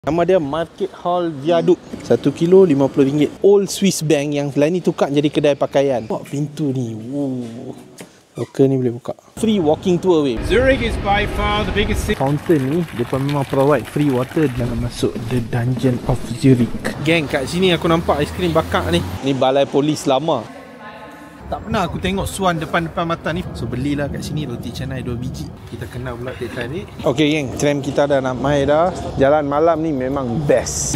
Nama dia Market Hall Viaduct. 1 kilo RM50. Old Swiss Bank yang lain ni tukar jadi kedai pakaian. Buat pintu ni. Loker ni boleh buka. Free walking tour weh. Zurich is by far the biggest city. Fountain ni depa memang provide free water dalam masuk the Dungeon of Zurich. Geng, kat sini aku nampak aiskrim bakar ni. Ni balai polis lama. Tak pernah aku tengok Swan depan-depan mata ni. So belilah kat sini roti canai 2 biji. Kita kenal pula teh tarik. Okey geng, tram kita dah nak mai dah. Jalan malam ni memang best.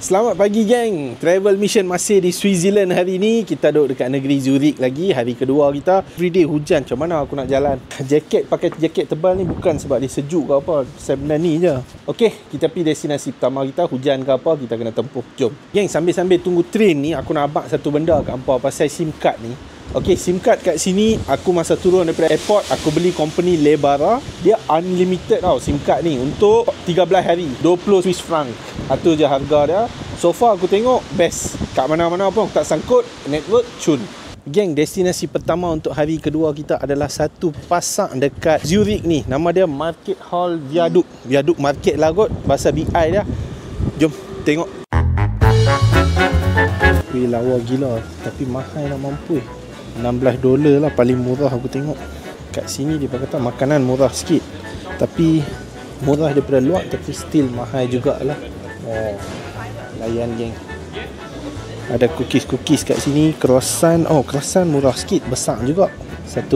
Selamat pagi geng. Travel mission masih di Switzerland hari ni. Kita duduk dekat negeri Zurich lagi. Hari kedua kita. Everyday hujan. Macam mana aku nak jalan? Pakai jaket tebal ni bukan sebab dia sejuk ke apa. Sebenarnya ni je. Okey, kita pergi destinasi pertama kita. Hujan ke apa, kita kena tempuh. Jom. Geng, sambil-sambil tunggu train ni, aku nak abang satu benda kat hampa pasal SIM card ni. Okey, SIM card kat sini, aku masa turun daripada airport, aku beli company Lebara. Dia unlimited tau SIM card ni untuk 13 hari, 20 Swiss franc. Itu je harga dia. So far aku tengok best. Kat mana-mana pun aku tak sangkut, network cun. Geng, destinasi pertama untuk hari kedua kita adalah satu pasar dekat Zurich ni. Nama dia Market Hall Viaduct. Viaduct market lah kot, bahasa BI dia. Jom tengok. Wih, lawa gila. Tapi mahal lah mampu. $16 lah paling murah aku tengok. Kat sini dia kata makanan murah sikit, tapi murah daripada luar, tapi still mahal jugalah. Oh, layan geng. Ada cookies kat sini. Croissant. Oh, croissant murah sikit, besar juga, 1.6.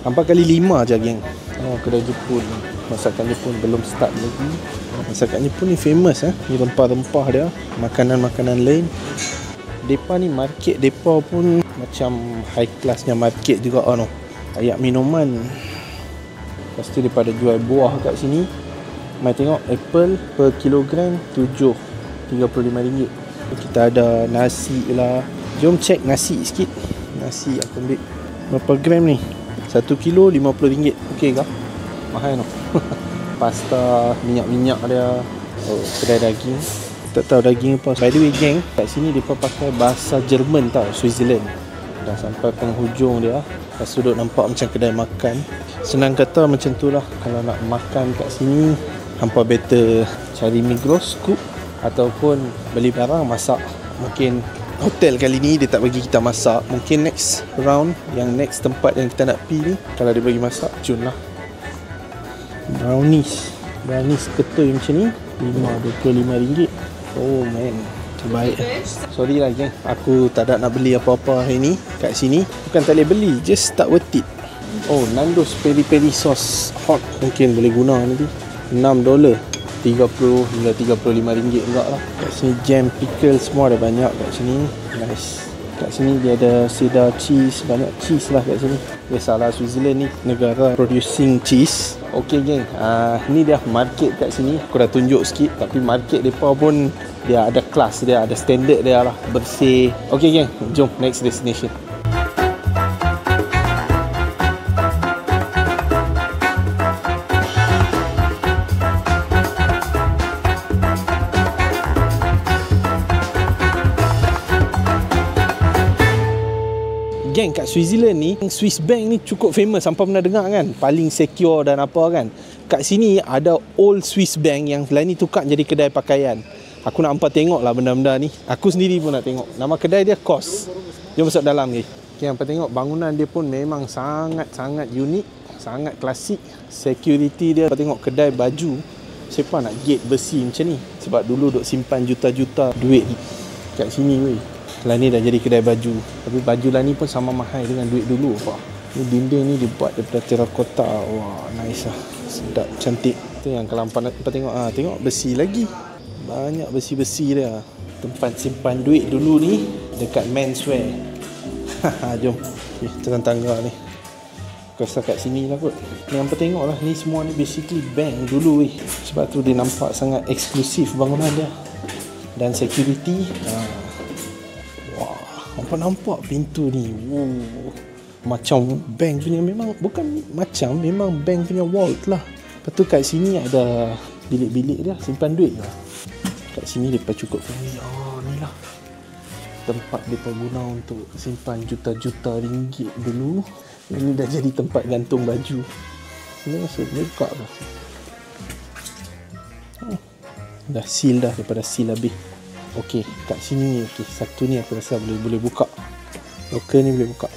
4 kali 5 je geng. Oh, kedai Jepun. Masakan Jepun belum start lagi. Masakan Jepun ni famous ni rempah-rempah dia. Makanan-makanan lain. Depa ni market, depa pun macam high classnya market juga no. Ayak minuman. Lepas tu daripada jual buah kat sini. Mai tengok apple per kilogram RM7.35. Kita ada nasi lah. Jom check nasi sikit. Nasi aku ambil berapa gram ni? 1 kilo RM50. Okey ke? Mahal no. Pasta, minyak-minyak dia. Oh, kedai daging. Tak tahu daging apa. By the way geng, kat sini mereka pakai bahasa Jerman tau, Switzerland. Dah sampai penghujung dia. Lepas tu duduk nampak macam kedai makan. Senang kata macam tu lah. Kalau nak makan kat sini, hampa better cari Migros, Coop, ataupun beli barang masak. Mungkin hotel kali ni dia tak bagi kita masak. Mungkin next round, yang next tempat yang kita nak pergi ni, kalau dia bagi masak, cun lah. Brownies ketui macam ni, RM25. Oh man, terbaik. Sorry lah geng, aku tak ada nak beli apa-apa hari ni kat sini. Bukan tak boleh beli, just tak worth it. Oh, Nando's peri-peri sauce hot, mungkin boleh guna nanti. $6, 30 hingga RM35 juga lah. Kat sini jam, pickle semua ada banyak kat sini. Nice. Kat sini dia ada cheddar cheese, banyak cheese lah kat sini. Biasalah Switzerland ni negara producing cheese. Okey geng, ni dia market kat sini. Aku dah tunjuk sikit, tapi market mereka pun dia ada kelas dia, ada standard dia lah, bersih. Okey geng, jom next destination. Geng, kat Switzerland ni, Swiss Bank ni cukup famous. Sampai pernah dengar kan? Paling secure dan apa kan? Kat sini ada Old Swiss Bank yang lain ni tukar jadi kedai pakaian. Aku nak hampa tengok lah benda-benda ni. Aku sendiri pun nak tengok. Nama kedai dia Kos. Jom masuk dalam ni. Okay, hampa tengok bangunan dia pun memang sangat-sangat unik. Sangat klasik. Security dia. Hampa tengok kedai baju. Siapa nak gate besi macam ni? Sebab dulu duk simpan juta-juta duit kat sini weh. Lah ni dah jadi kedai baju. Tapi baju lah ni pun sama mahal dengan duit dulu apa. Ni dinding ni dibuat daripada terracotta. Wah, nice lah. Sedap, cantik. Tu yang kalau hampa tengok, tengok besi lagi. Banyak besi-besi dia. Tempat simpan duit dulu ni dekat menswear. Jom. Okay, turun tangga ni. Aku rasa kat sini lah kot. Ni hampa tengok lah. Ni semua ni basically bank dulu weh. Sebab tu dia nampak sangat eksklusif bangunan dia. Dan security. Hampa nampak pintu ni. Macam bank punya, memang bukan macam, memang bank punya vault lah. Lepas tu kat sini ada bilik-bilik dia simpan duit lah. Kat sini mereka cukup family. Ni lah tempat mereka guna untuk simpan juta-juta ringgit dulu. Ini dah jadi tempat gantung baju. Ini masih buka lah. Dah seal dah, daripada seal habis. Okey, kat sini satu ni aku rasa boleh buka. Locker ni boleh buka.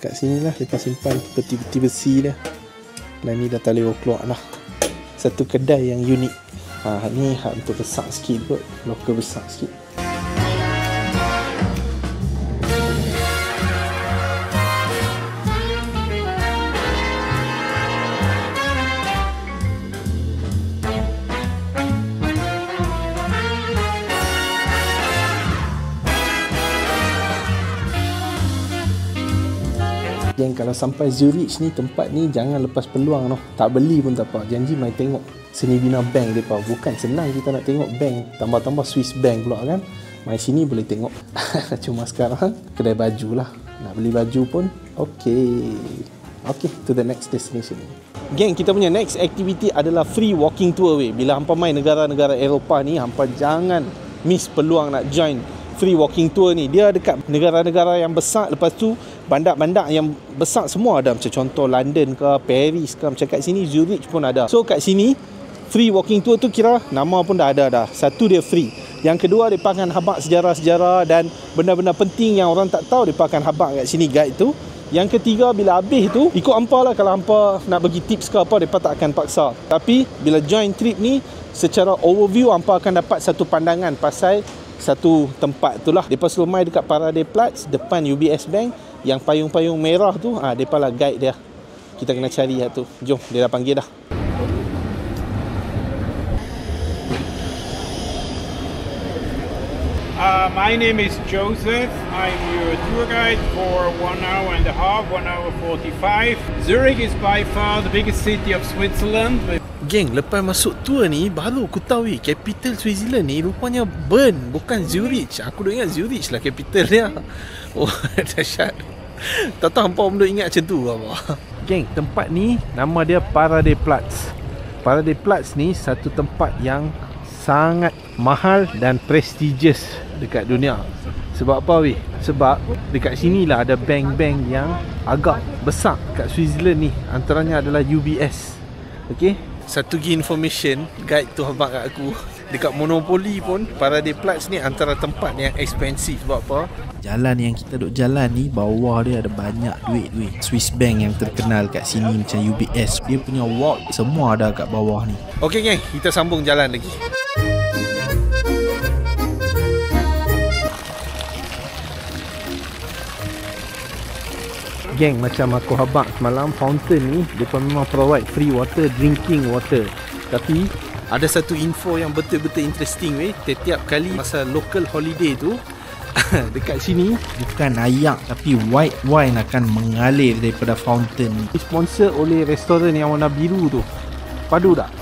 Kat sini lah mereka simpan peti-peti besi dah. Dan ni dah tak boleh keluar lah. Satu kedai yang unik. Ni untuk besar sikit kot. Locker besar sikit. Geng, kalau sampai Zurich ni, tempat ni jangan lepas peluang noh. Tak beli pun tak apa. Janji mai tengok seni bina bank depa. Bukan senang kita nak tengok bank, tambah-tambah Swiss bank pula kan. Mai sini boleh tengok. Cuma sekarang kedai baju lah. Nak beli baju pun okey. Okay, to the next destination. Geng, kita punya next activity adalah free walking tour weh. Bila hampa main negara-negara Eropah ni, hampa jangan miss peluang nak join free walking tour ni. Dia dekat negara-negara yang besar. Lepas tu bandar-bandar yang besar semua ada. Macam contoh London ke, Paris ke. Macam kat sini Zurich pun ada. So kat sini free walking tour tu kira nama pun dah ada dah. Satu, dia free. Yang kedua, dia akan habaq sejarah-sejarah dan benda-benda penting yang orang tak tahu, dia akan habaq kat sini guide tu. Yang ketiga, bila habis tu ikut hampa lah. Kalau hampa nak bagi tips ke apa, mereka tak akan paksa. Tapi bila join trip ni, secara overview hampa akan dapat satu pandangan pasal satu tempat tu lah. Mereka selalu mai dekat Paradeplatz depan UBS Bank. Yang payung-payung merah tu, mereka lah guide dia. Kita kena cari lah tu. Jom, dia dah panggil dah. My name is Joseph. I'm your tour guide for 1 hour and a half, 1 hour 45. Zurich is by far the biggest city of Switzerland. Geng, lepas masuk tour ni, baru aku tahu capital Switzerland ni rupanya Bern, bukan Zurich. Aku dah ingat Zurich lah capital dia. Oh, dahsyat. Tak tahu hampa pun dah ingat macam tu apa. Geng, tempat ni nama dia Paradeplatz. Paradeplatz ni satu tempat yang sangat mahal dan prestigious dekat dunia. Sebab apa weh? Sebab dekat sini lah ada bank-bank yang agak besar kat Switzerland ni. Antaranya adalah UBS. Okay, satu lagi information, guide tu habaq kat aku, dekat Monopoly pun Paradeplatz ni antara tempat yang expensive. Sebab apa? Jalan yang kita duk jalan ni, bawah dia ada banyak duit weh. Swiss bank yang terkenal kat sini macam UBS, dia punya vault semua ada kat bawah ni. Okay geng, kita sambung jalan lagi. Geng, macam aku habaq semalam, fountain ni mereka memang provide free water, drinking water. Tapi ada satu info yang betul-betul interesting weh. Setiap kali masa local holiday tu dekat sini, bukan ayak tapi white wine akan mengalir daripada fountain ni. Sponsor oleh restoran yang warna biru tu. Padu tak?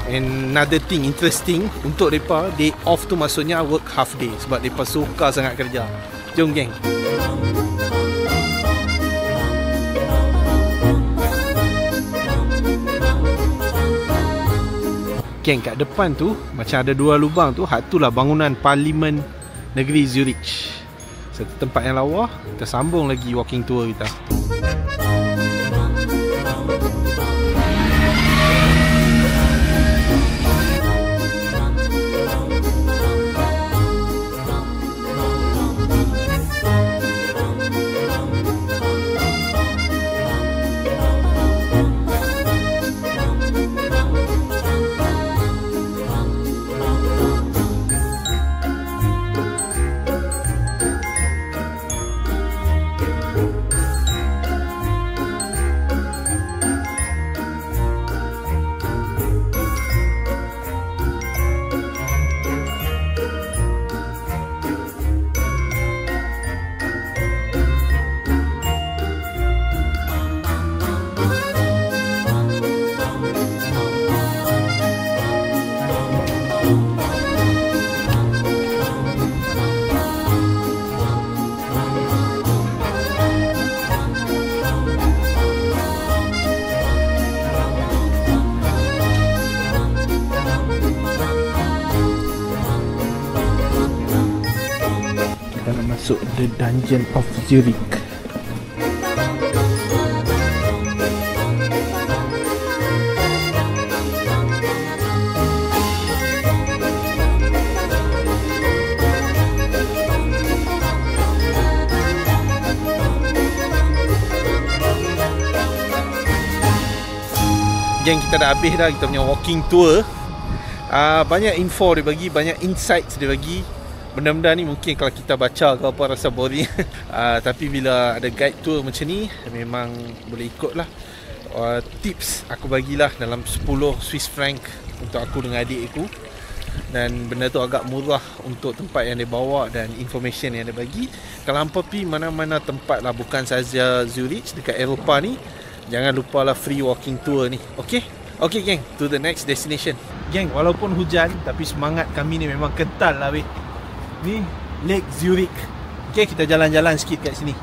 And another thing interesting, untuk mereka day off tu maksudnya work half day. Sebab mereka suka sangat kerja. Jom geng. Geng, kat depan tu macam ada dua lubang tu, hak tu lah bangunan Parlimen Negeri Zurich. Satu tempat yang lawa. Kita sambung lagi walking tour kita. masuk The Dungeon of Zurich. Geng, kita dah habis dah kita punya walking tour. Banyak info dia bagi, banyak insights dia bagi. Benda-benda ni mungkin kalau kita baca ke apa rasa boring. Tapi bila ada guide tour macam ni, memang boleh ikut lah. Tips aku bagilah dalam 10 Swiss franc untuk aku dengan adik aku. Dan benda tu agak murah untuk tempat yang dia bawa dan information yang dia bagi. Kalau hampa pergi mana-mana tempat lah, bukan sahaja Zurich, dekat Eropah ni, jangan lupa lah free walking tour ni. Okay? Okay geng, to the next destination. Geng, walaupun hujan, tapi semangat kami ni memang kental lah weh. Ni Lake Zurich. Okay, kita jalan-jalan sikit kat sini.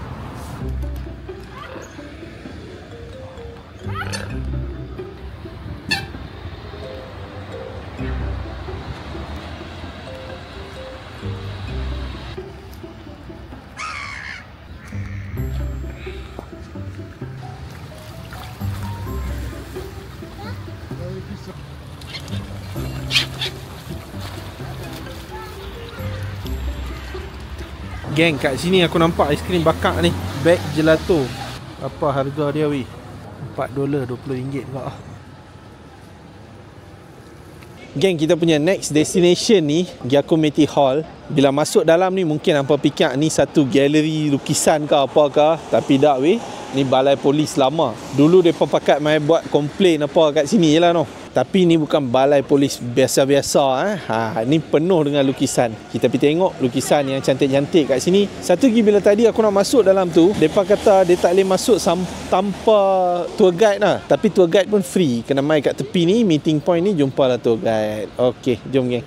Geng, kat sini aku nampak aiskrim bakar ni, bag gelato. Apa harga dia weh? $4, RM20 juga. Geng, kita punya next destination ni Giacometti Hall. Bila masuk dalam ni mungkin hampa fikir ni satu galeri lukisan ke apa ke, tapi tak weh. Ni balai polis lama. Dulu depa pakat mai buat komplain apa kat sini je lah no. Tapi ni bukan balai polis biasa-biasa. Ni penuh dengan lukisan. Kita pergi tengok lukisan yang cantik-cantik kat sini. Satu lagi, bila tadi aku nak masuk dalam tu, mereka kata dia tak boleh masuk tanpa tour guide lah. Tapi tour guide pun free. Kena mai kat tepi ni, meeting point ni, jumpalah tour guide. Okey, jom geng.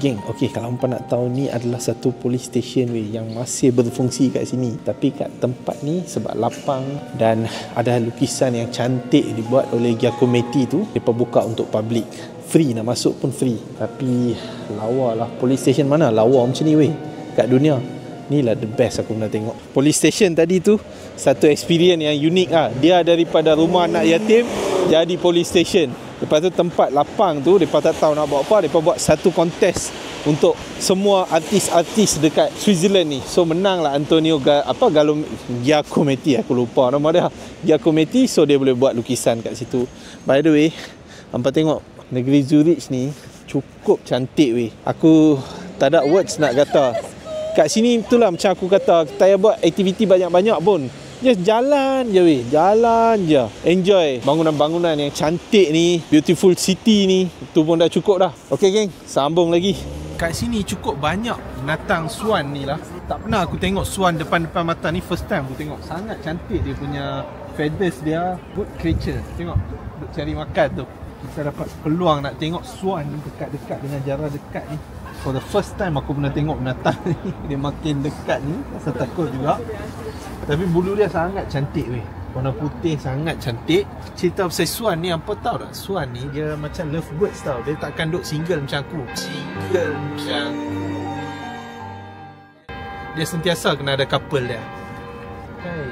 Geng, okey, kalau hampa nak tahu, ni adalah satu police station weh yang masih berfungsi kat sini. Tapi kat tempat ni sebab lapang dan ada lukisan yang cantik dibuat oleh Giacometti tu, depa buka untuk public. Free, nak masuk pun free. Tapi lawa lah, police station mana lawa macam ni weh kat dunia. Ni lah the best aku pernah tengok. Police station tadi tu satu experience yang unik lah. Dia daripada rumah anak yatim jadi police station. Lepas tu tempat lapang tu, mereka tak tahu nak buat apa, mereka buat satu kontes untuk semua artis-artis dekat Switzerland ni. So menang lah Antonio Giacometti, aku lupa nama dia, Giacometti. So dia boleh buat lukisan kat situ. By the way, hampa tengok negeri Zurich ni cukup cantik weh. Aku tak ada words nak kata. Kat sini itulah macam aku kata, tak payah buat aktiviti banyak-banyak pun. Just jalan je weh, jalan je. Enjoy bangunan-bangunan yang cantik ni, beautiful city ni. Itu pun dah cukup dah. Okay geng, sambung lagi. Kat sini cukup banyak binatang swan ni lah. Tak pernah aku tengok swan depan-depan mata ni, first time aku tengok. Sangat cantik dia punya feathers dia. Good creature. Tengok, duk cari makan tu. Kita dapat peluang nak tengok swan dekat-dekat dengan jarak dekat ni. For the first time aku pernah tengok binatang ni. Dia makin dekat ni, rasa takut juga. Tapi bulu dia sangat cantik weh. Warna putih sangat cantik. Cerita pasal swan ni, apa tahu tak? Swan ni dia macam lovebirds tau. Dia takkan duk single macam aku. Single macam dia sentiasa kena ada couple dia. Hai,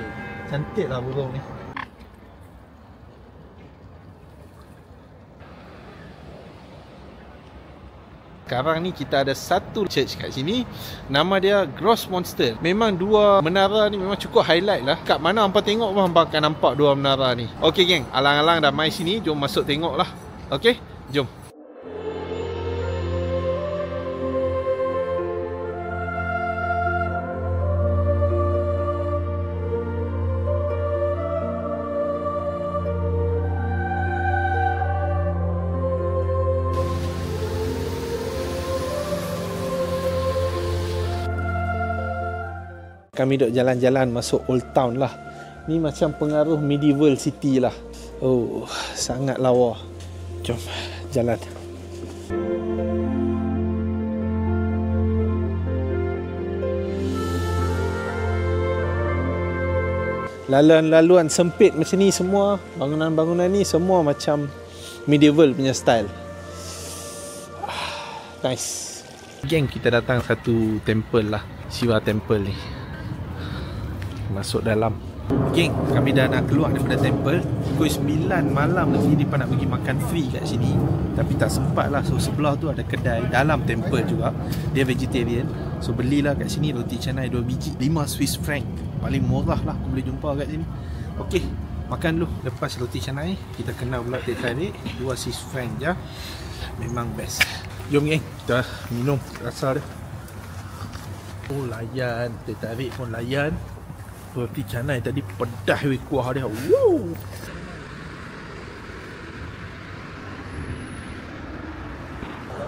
cantik lah burung ni. Sekarang ni kita ada satu church kat sini, nama dia Grossmonster. Memang dua menara ni memang cukup highlight lah. Kat mana hampa tengok pun hampa akan nampak dua menara ni. Okey geng, alang-alang dah mai sini, jom masuk tengok lah. Okey, jom. Kami duk jalan-jalan masuk Old Town lah. Ni macam pengaruh medieval city lah. Oh, sangat lawa. Jom jalan. laluan-laluan sempit macam ni semua, bangunan-bangunan ni semua macam medieval punya style. Nice. Geng, kita datang satu temple lah, Shiva Temple ni. Masuk dalam. Geng, kami dah nak keluar daripada temple. Pukul 9 malam lagi dia nak bagi makan free kat sini, tapi tak sempat lah. So sebelah tu ada kedai dalam temple juga, dia vegetarian. So belilah kat sini roti canai 2 biji, 5 Swiss franc. Paling murah lah aku boleh jumpa kat sini. Okey, makan dulu. Lepas roti canai, kita kena pula teh tarik 2 Swiss franc je. Memang best. Jom geng, kita minum rasa dia. Oh layan, teh tarik pun layan. Roti canai tadi pedas weh kuah dia. Wow.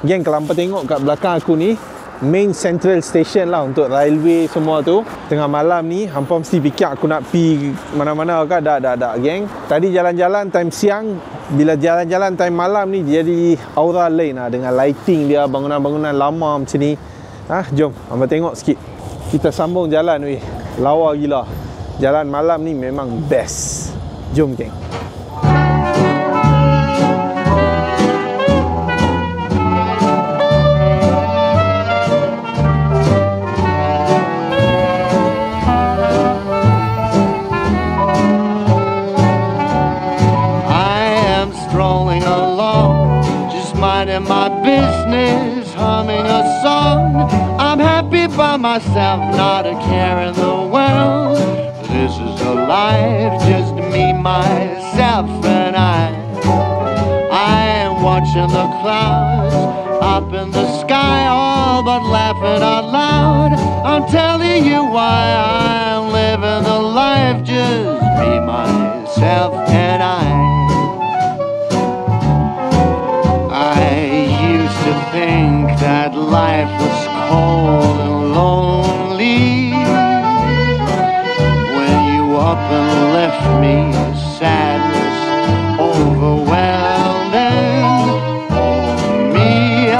Geng, kalau hampa tengok kat belakang aku ni, main central station lah untuk railway semua tu. Tengah malam ni hampa mesti fikir aku nak pi mana-mana ke. Tak geng. Tadi jalan-jalan time siang, bila jalan-jalan time malam ni jadi aura lain lah, dengan lighting dia, bangunan-bangunan lama macam ni. Jom hampa tengok sikit. Kita sambung jalan weh. Lawa gila. Jalan malam ni memang best. Jom geng. Minding my business, humming a song. I'm happy by myself, not a care in the world. This is a life, just me, myself, and I am watching the clouds up in the sky, all but laughing out loud. I'm telling you why I'm living the life, just me, myself, and I used to think that life was cold and lonely. When you up and left me, sadness overwhelming. For me,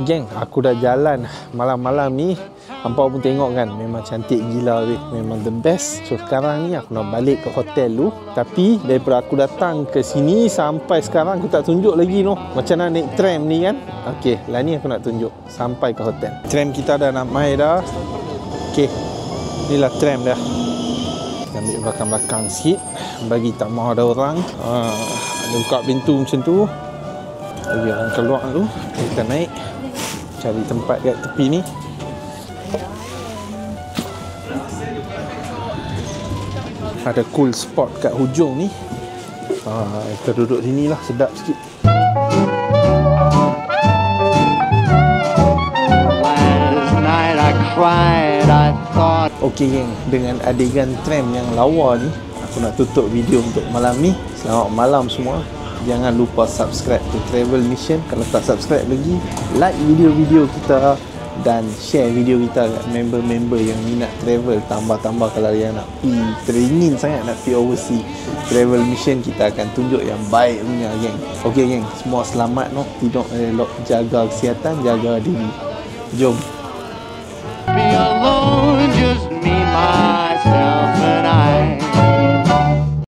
Geng, aku dah jalan malam-malam ni. Hampa pun tengok kan, memang cantik gila weh. Memang the best. So sekarang ni aku nak balik ke hotel dulu. Tapi daripada aku datang ke sini sampai sekarang aku tak tunjuk lagi noh macam mana naik tram ni kan. Okey, lah ni aku nak tunjuk sampai ke hotel. Tram kita dah nak mai dah. Okey, inilah tram dah. Kita ambil belakang-belakang sikit bagi tak mahu ada orang. Ada buka pintu macam tu, bagi orang keluar tu. Kita naik, cari tempat kat tepi ni. Ada cool spot kat hujung ni. Kita duduk sini lah, sedap sikit. Okey geng, dengan adegan tram yang lawa ni, aku nak tutup video untuk malam ni. Selamat malam semua. Jangan lupa subscribe to Travel Mission. Kalau tak subscribe lagi, like video-video kita dan share video kita kat member-member yang minat travel. Tambah-tambah kalau yang nak pergi, teringin sangat nak pergi overseas, Travel Mission kita akan tunjuk yang baik punya geng. Okey geng, semua selamat noh. Tidur elok, jaga kesihatan, jaga diri. Jom